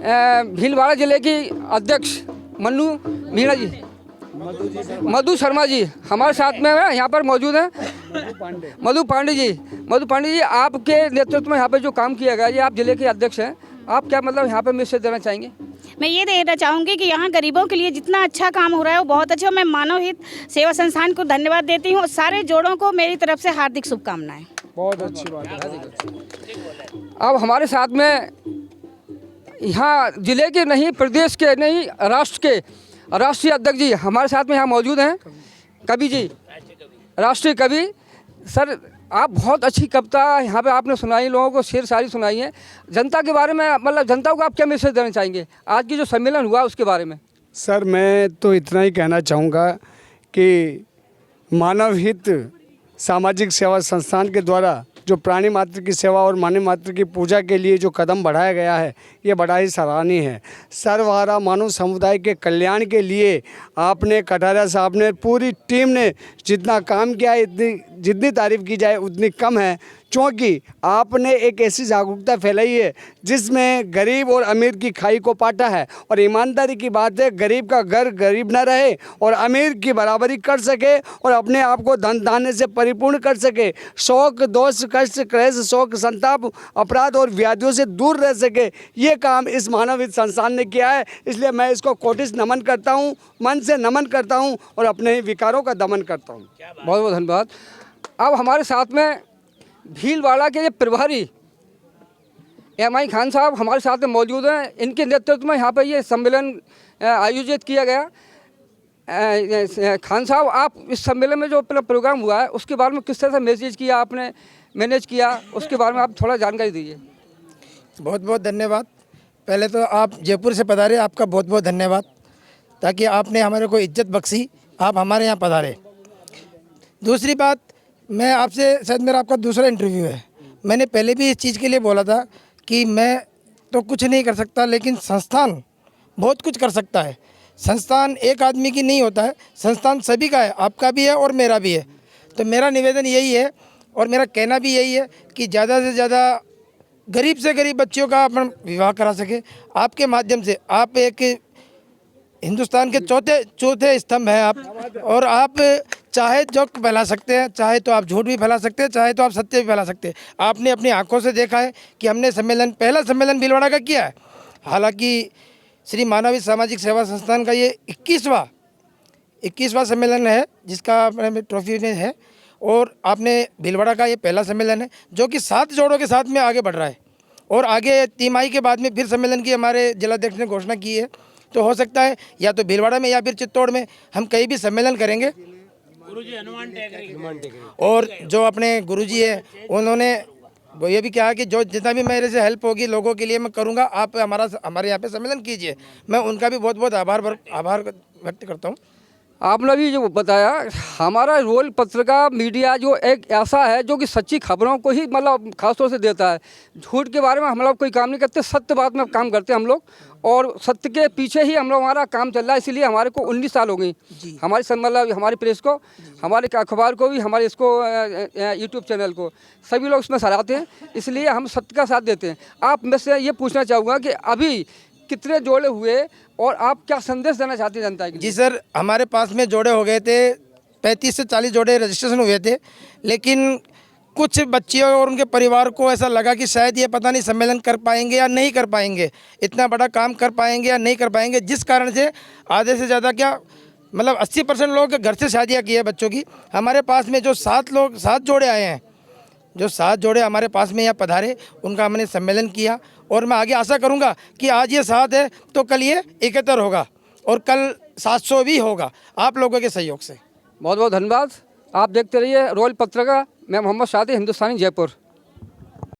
भीलवाड़ा जिले की अध्यक्ष मन्नू मीणा जी, मधु शर्मा जी हमारे साथ में यहाँ पर मौजूद हैं। मधु पांडे जी, आपके नेतृत्व में यहाँ पे जो काम किया गया, ये आप जिले के अध्यक्ष हैं, आप क्या मतलब यहाँ पे मैसेज देना चाहेंगे? मैं ये देना चाहूँगी कि यहाँ गरीबों के लिए जितना अच्छा काम हो रहा है वो बहुत अच्छा। मैं मानव हित सेवा संस्थान को धन्यवाद देती हूँ। सारे जोड़ों को मेरी तरफ से हार्दिक शुभकामनाएं। बहुत अच्छी बात है। अब हमारे साथ में यहाँ जिले के नहीं, प्रदेश के नहीं, राष्ट्र के राष्ट्रीय अध्यक्ष जी हमारे साथ में यहाँ मौजूद हैं। कवि जी, राष्ट्रीय कवि सर, आप बहुत अच्छी कविता यहाँ पे आपने सुनाई, लोगों को शेर शायरी सुनाई है। जनता के बारे में, मतलब जनता को आप क्या मैसेज देना चाहेंगे आज की जो सम्मेलन हुआ उसके बारे में? सर मैं तो इतना ही कहना चाहूँगा कि मानव हित सामाजिक सेवा संस्थान के द्वारा जो प्राणी मात्र की सेवा और मानव मात्र की पूजा के लिए जो कदम बढ़ाया गया है, ये बड़ा ही सराहनीय है। सर्वहारा मानव समुदाय के कल्याण के लिए आपने, कटारिया साहब ने, पूरी टीम ने जितना काम किया है, जितनी तारीफ़ की जाए उतनी कम है, क्योंकि आपने एक ऐसी जागरूकता फैलाई है जिसमें गरीब और अमीर की खाई को पाटा है। और ईमानदारी की बात है, गरीब का घर गरीब ना रहे और अमीर की बराबरी कर सके और अपने आप को धन धान्य से परिपूर्ण कर सके, शौक दोष कष्ट क्लेश शोक संताप अपराध और व्याधियों से दूर रह सके, ये काम इस मानव हित संस्थान ने किया है। इसलिए मैं इसको कोटिश नमन करता हूँ, मन से नमन करता हूँ और अपने विकारों का दमन करता हूँ। बहुत बहुत धन्यवाद। अब हमारे साथ में भीलवाड़ा के प्रभारी एम.आई. खान साहब हमारे साथ में मौजूद हैं। इनके नेतृत्व में यहाँ पर ये सम्मेलन आयोजित किया गया। खान साहब, आप इस सम्मेलन में जो प्रोग्राम हुआ है उसके बारे में किस तरह से मैनेज किया, आपने मैनेज किया, उसके बारे में आप थोड़ा जानकारी दीजिए। बहुत बहुत धन्यवाद। पहले तो आप जयपुर से पधारे, आपका बहुत बहुत धन्यवाद, ताकि आपने हमारे को इज्जत बख्शी, आप हमारे यहाँ पधारे। दूसरी बात, मैं आपसे, शायद मेरा आपका दूसरा इंटरव्यू है, मैंने पहले भी इस चीज़ के लिए बोला था कि मैं तो कुछ नहीं कर सकता, लेकिन संस्थान बहुत कुछ कर सकता है। संस्थान एक आदमी की नहीं होता है, संस्थान सभी का है, आपका भी है और मेरा भी है। तो मेरा निवेदन यही है और मेरा कहना भी यही है कि ज़्यादा से ज़्यादा गरीब से गरीब बच्चियों का अपन विवाह करा सके। आपके माध्यम से आप एक हिंदुस्तान के चौथे स्तंभ हैं आप, और आप चाहे जोक फैला सकते हैं, चाहे तो आप झूठ भी फैला सकते हैं, चाहे तो आप सत्य भी फैला सकते हैं। आपने अपनी आंखों से देखा है कि हमने पहला सम्मेलन भीलवाड़ा का किया है। हालांकि श्री मानव सामाजिक सेवा संस्थान का ये 21वां सम्मेलन है जिसका अपने ट्रॉफी में है, और आपने भीलवाड़ा का ये पहला सम्मेलन है जो कि 7 जोड़ों के साथ में आगे बढ़ रहा है। और आगे तिमाही के बाद में फिर सम्मेलन की हमारे जिलाध्यक्ष ने घोषणा की है, तो हो सकता है या तो भीलवाड़ा में या फिर चित्तौड़ में हम कहीं भी सम्मेलन करेंगे। गुरुजी हनुमान टेकरी, और जो अपने गुरुजी है उन्होंने वो ये भी कहा कि जो जितना भी मेरे से हेल्प होगी लोगों के लिए मैं करूँगा, आप हमारे यहाँ पे सम्मेलन कीजिए। मैं उनका भी बहुत बहुत आभार व्यक्त करता हूँ। आपने भी जो बताया, हमारा रोल पत्रिका मीडिया जो एक ऐसा है जो कि सच्ची खबरों को ही मतलब खासतौर से देता है। झूठ के बारे में हम लोग कोई काम नहीं करते, सत्य बात में काम करते हैं हम लोग, और सत्य के पीछे ही हम लोग हमारा काम चल रहा है। इसीलिए हमारे को 19 साल हो गई हमारी मतलब हमारी प्रेस को, हमारे अखबार को भी, हमारे इसको यूट्यूब चैनल को, सभी लोग इसमें सराहते हैं, इसलिए हम सत्य का साथ देते हैं। आप मैं से ये पूछना चाहूँगा कि अभी कितने जोड़े हुए और आप क्या संदेश देना चाहते हैं जनता के लिए? जी सर, हमारे पास में जोड़े हो गए थे, 35 से 40 जोड़े रजिस्ट्रेशन हुए थे, लेकिन कुछ बच्चियों और उनके परिवार को ऐसा लगा कि शायद ये पता नहीं सम्मेलन कर पाएंगे या नहीं कर पाएंगे, इतना बड़ा काम कर पाएंगे या नहीं कर पाएंगे, जिस कारण से आधे से ज़्यादा क्या मतलब 80% लोग घर से शादियाँ की है बच्चों की। हमारे पास में जो 7 जोड़े आए हैं, जो 7 जोड़े हमारे पास में यहाँ पधारे, उनका हमने सम्मेलन किया, और मैं आगे आशा करूँगा कि आज ये 7 है तो कल ये 71 होगा और कल 700 भी होगा, आप लोगों के सहयोग से। बहुत बहुत धन्यवाद। आप देखते रहिए रोल पत्रिका। मैं मोहम्मद शादी, हिंदुस्तानी, जयपुर।